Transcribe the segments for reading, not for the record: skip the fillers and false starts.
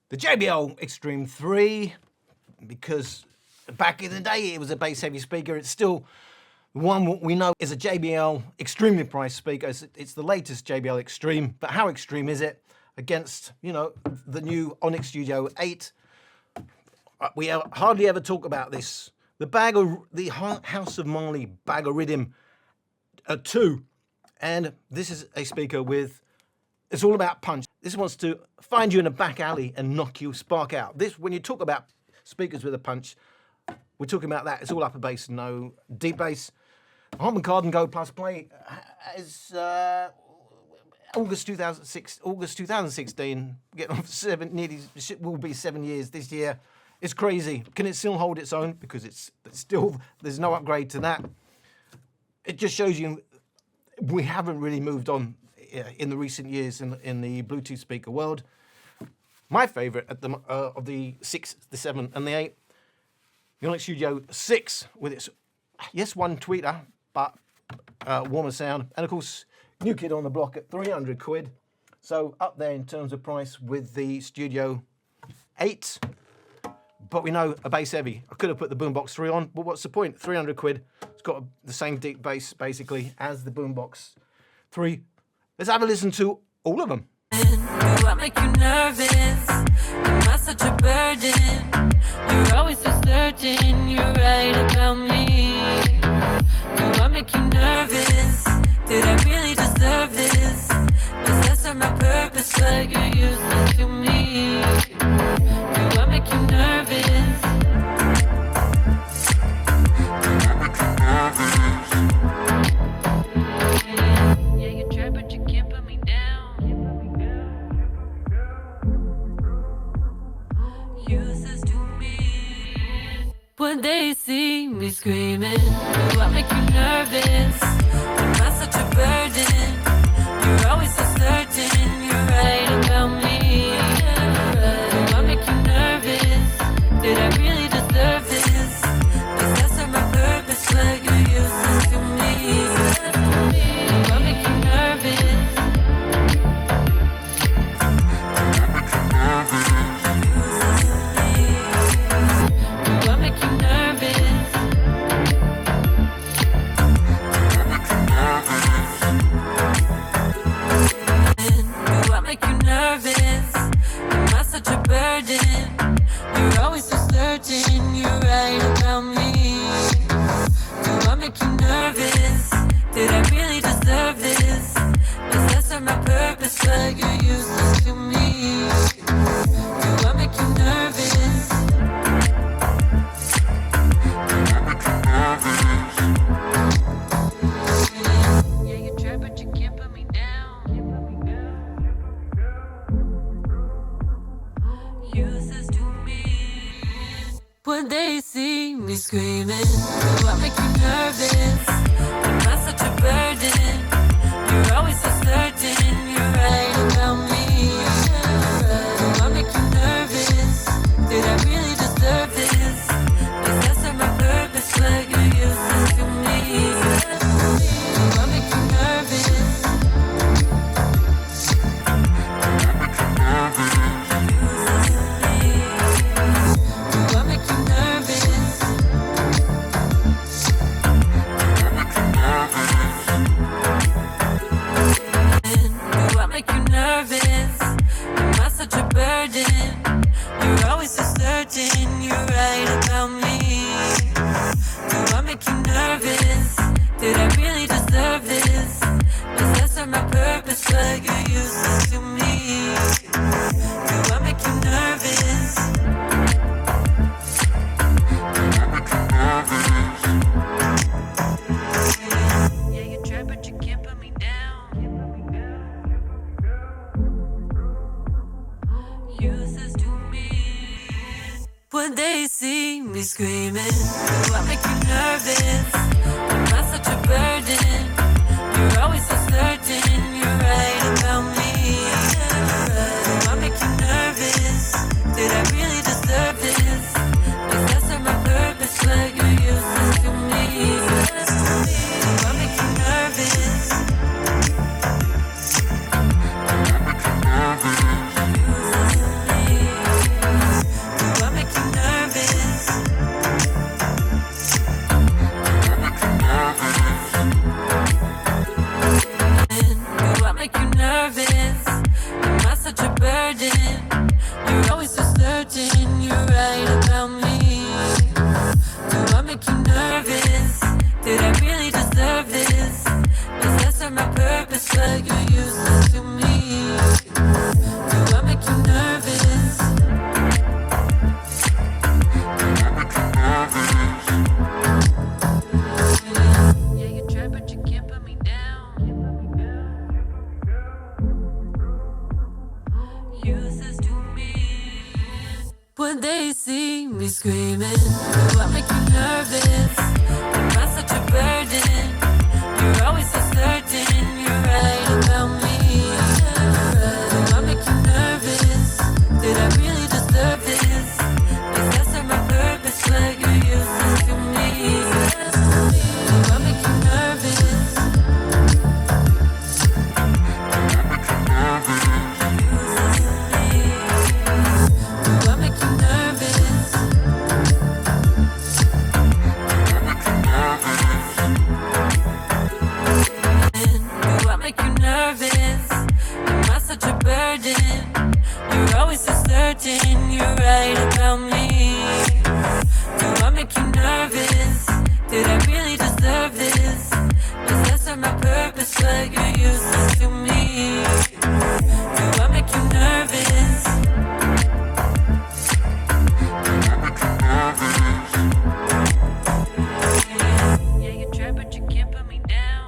the JBL Xtreme 3, because back in the day it was a bass heavy speaker. It's still one we know is a JBL extremely priced speaker. It's the latest JBL Xtreme, but how extreme is it against, you know, the new Onyx Studio 8? We hardly ever talk about this. The House of Marley Bag of Riddim 2, and this is a speaker with, it's all about punch. This wants to find you in a back alley and knock you spark out. This, when you talk about speakers with a punch, we're talking about that. It's all upper bass, no deep bass. Harman Kardon Go+Play is August 2016. Getting on nearly will be 7 years this year. It's crazy. Can it still hold its own? Because it's still, there's no upgrade to that. It just shows you we haven't really moved on in the recent years in the Bluetooth speaker world. My favorite at of the 6, the 7, and the 8, the Onyx Studio 6 with its, yes, one tweeter, but warmer sound. And of course, new kid on the block at 300 quid. So up there in terms of price with the Studio 8. But we know a bass heavy. I could have put the boombox 3 on, but what's the point? 300 quid. It's got the same deep bass basically as the boombox 3. Let's have a listen to all of them. Do I make you nervous? Am I such a burden? You're always so certain you're right about me. Do I make you nervous? Did I really deserve this? Does that serve my purpose but you're useless to me? Do I make you nervous? Do I make you nervous? Yeah, you try but you can't put me down. Useless to me. When they see me screaming, do I make you nervous? Am I such a burden? You're always so certain you're right about me. Do I make you nervous? Did I really deserve this? Does that serve my purpose but you're useless to me? Do I make you nervous? Do I make you nervous? Do I make you nervous? Am I such a burden? You're always so certain you're right about me. Do I make you nervous? Did I really deserve this? Does that serve my purpose but you're useless to me? Do I make you nervous? Do I make you nervous? Yeah, you try but you can't put me down. Useless to me. When they see me screaming, do I make you nervous? Am I such a burden? You're always so certain you're right about me. Do I make you nervous? Did I really deserve this? Does that serve my purpose but you're useless to me? Do I make you nervous? Do I make you nervous? Do I make you nervous? Do I make you nervous? Am I such a burden? You're always so certain you're right about me. Do I make you nervous? Did I really deserve this? Does that serve my purpose but you're useless to me? Do I make you nervous? Do I make you nervous? Yeah, you try but you can't put me down. Useless to me. When they see me screaming, do I make you nervous? Am I such a burden? You're always so certain you're right about me. Do I make you nervous? Did I really deserve this? Does that serve my purpose but you're useless to me? Do I make you nervous? Do I make you nervous? When they see me screaming, do I make you nervous? Am I such a burden? You're always so certain you're right about me. Do I make you nervous? Did I really deserve this? Is that serve my purpose, but you're useless to me? Do I make you nervous? Useless to me. Do I make you nervous? Do I make you nervous? Am I such a burden? You're always so certain you're right about me. Do I make you nervous? Did I really deserve this? Does that serve my purpose, but you're useless to me? Do I make you nervous? Yeah, you try, but you can't put me down.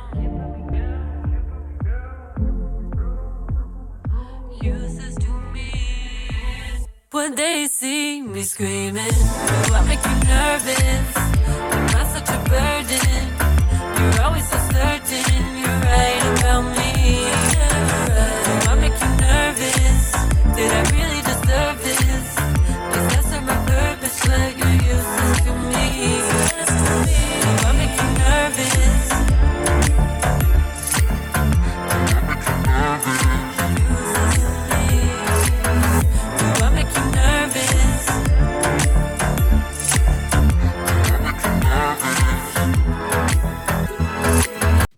Useless to me. When they see me screaming, do I make you nervous? Am I such a burden? You're always so certain you're right about me. Do I make you nervous? Did I really deserve this? Does that serve my purpose, but you're useless to me? Do I make you nervous? Useless to me. Do I make you nervous?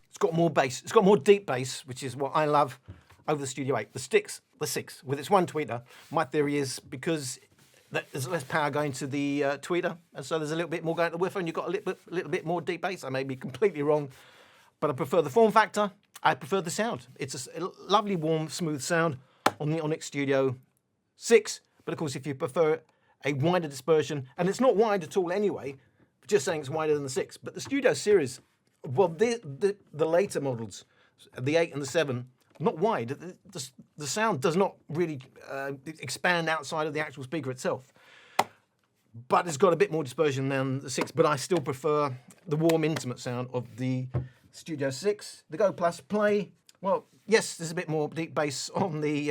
It's got more bass. It's got more deep bass, which is what I love over the Studio 8. The 6, with its one tweeter, my theory is because there's less power going to the tweeter, and so there's a little bit more going to the woofer, and you've got a little bit more deep bass. I may be completely wrong, but I prefer the form factor. I prefer the sound. It's a lovely, warm, smooth sound on the Onyx Studio 6. But of course, if you prefer a wider dispersion, and it's not wide at all anyway, just saying it's wider than the 6. But the Studio series, well, the later models, the 8 and the 7, not wide. The sound does not really expand outside of the actual speaker itself. But it's got a bit more dispersion than the 6. But I still prefer the warm, intimate sound of the Studio 6. The Go+Play, well, yes, there's a bit more deep bass on the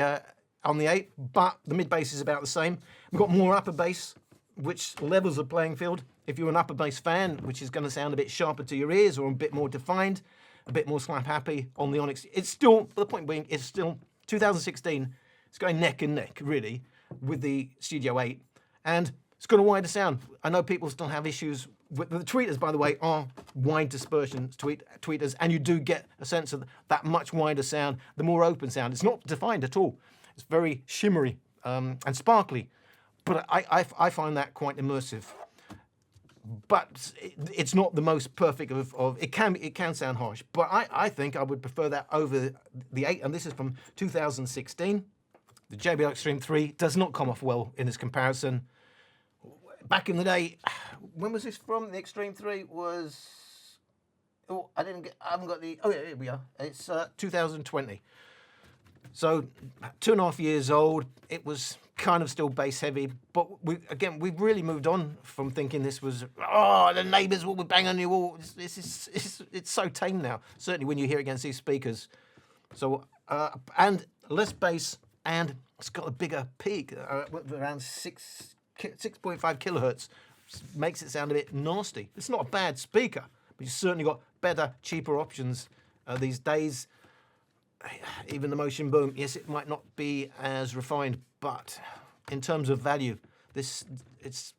8, but the mid bass is about the same. We've got more upper bass, which levels the playing field. If you're an upper bass fan, which is going to sound a bit sharper to your ears or a bit more defined, a bit more slap happy on the Onyx, it's still, the point being, it's still 2016. It's going neck and neck, really, with the Studio 8, and it's got a wider sound. I know people still have issues with the tweeters, by the way, are wide dispersion tweeters, and you do get a sense of that much wider sound, the more open sound. It's not defined at all. It's very shimmery and sparkly, but I find that quite immersive. But it's not the most perfect of it can sound harsh, but I think I would prefer that over the 8, and this is from 2016. The JBL Xtreme 3 does not come off well in this comparison. Back in the day, when was this from? The Xtreme 3 was, oh, I haven't got the, oh yeah, here we are. It's 2020. So 2.5 years old. It was kind of still bass heavy, but we've really moved on from thinking this was, oh, the neighbours will be banging on your wall. It's so tame now, certainly when you hear it against these speakers. So, and less bass, and it's got a bigger peak, around 6.5 kilohertz, makes it sound a bit nasty. It's not a bad speaker, but you've certainly got better, cheaper options these days. Even the Motion Boom, yes, it might not be as refined, but in terms of value, it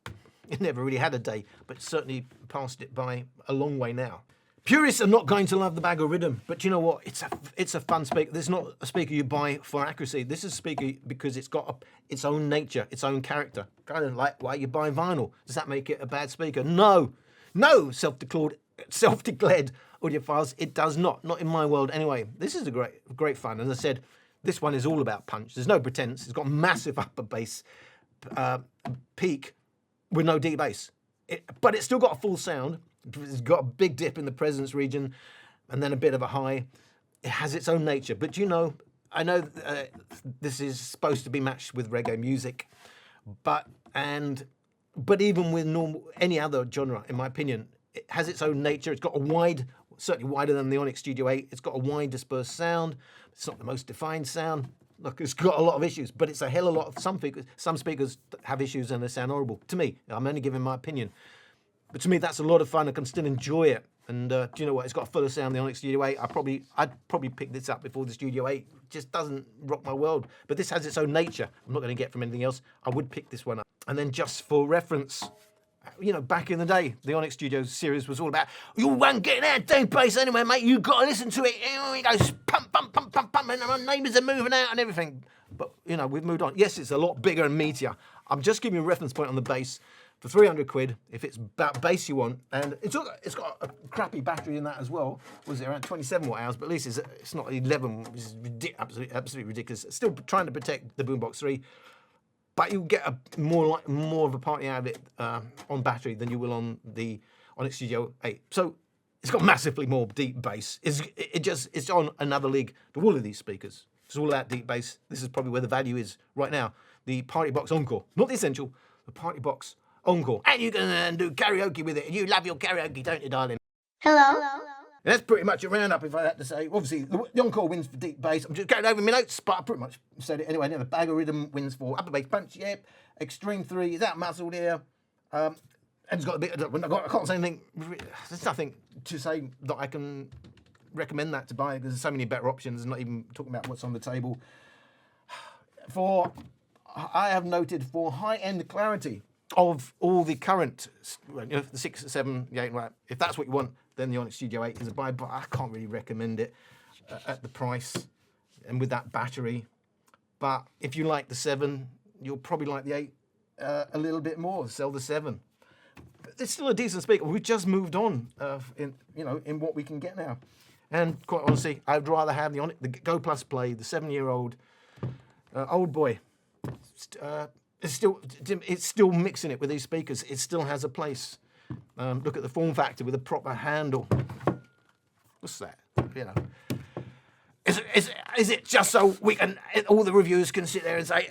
never really had a day, but certainly passed it by a long way now. Purists are not going to love the Bag of Riddim, but you know what? It's a fun speaker. This is not a speaker you buy for accuracy. This is a speaker because it's got its own nature, its own character. Kind of like why you buy vinyl. Does that make it a bad speaker? No, self-declared audiophiles, it does not in my world anyway. This is a great fun. As I said, this one is all about punch. There's no pretense. It's got massive upper bass peak with no deep bass, but it's still got a full sound. It's got a big dip in the presence region and then a bit of a high. It has its own nature, but you know, I know this is supposed to be matched with reggae music, But even with any other genre, in my opinion, it has its own nature. It's got a wide, certainly wider than the Onyx Studio 8. It's got a wide dispersed sound. It's not the most defined sound. Look, it's got a lot of issues, but it's a hell of a lot of some speakers have issues and they sound horrible. To me, I'm only giving my opinion. But to me, that's a lot of fun. I can still enjoy it. And do you know what? It's got a fuller sound than the Onyx Studio 8. I'd probably pick this up before the Studio 8. It just doesn't rock my world. But this has its own nature. I'm not going to get from anything else. I would pick this one up. And then just for reference, you know, back in the day, the Onyx Studio series was all about, you won't get that damn bass anyway, mate. You got to listen to it. It goes pump, pump, pump, pump, pump, and my neighbours are moving out and everything. But, you know, we've moved on. Yes, it's a lot bigger and meatier. I'm just giving you a reference point on the bass. For 300 quid, if it's about bass you want, and it's got a crappy battery in that as well. Was it around 27 watt hours? But at least it's not 11, which is absolutely ridiculous. Still trying to protect the Boombox 3, but you'll get more of a party out of it on battery than you will on the Onyx Studio 8. So it's got massively more deep bass. It's on another league to all of these speakers. It's all about deep bass. This is probably where the value is right now. The PartyBox Encore, not the Essential, the PartyBox Encore. And you can do karaoke with it. And you love your karaoke, don't you, darling? Hello. And that's pretty much a roundup, if I had to say. Obviously, the Encore wins for deep bass. I'm just going over my notes, but I pretty much said it anyway. Then the Bag of Riddim wins for upper bass punch, yeah. Xtreme 3 is out muscled here. And it's got a bit, I can't say anything, there's nothing to say that I can recommend that to buy, because there's so many better options, not even talking about what's on the table. I have noted for high-end clarity of all the current, you know, the 6, 7, the 8, right? If that's what you want, then the Onyx Studio 8 is a buy, but I can't really recommend it at the price and with that battery. But if you like the 7, you'll probably like the 8 a little bit more. Sell the 7. But it's still a decent speaker. We've just moved on in what we can get now. And quite honestly, I'd rather have the Go+Play, the 7-year-old old boy. It's still mixing it with these speakers. It still has a place. Look at the form factor with a proper handle. What's that? You know, is it just so we can, all the reviewers can sit there and say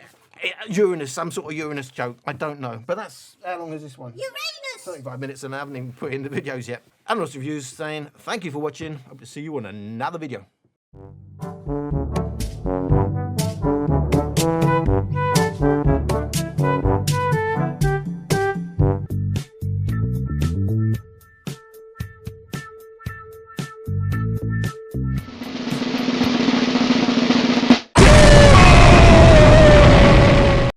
Uranus, some sort of Uranus joke? I don't know. But that's, how long is this one? Uranus! 35 minutes, and I haven't even put in the videos yet. Haramn Onyx Reviews saying thank you for watching. Hope to see you on another video.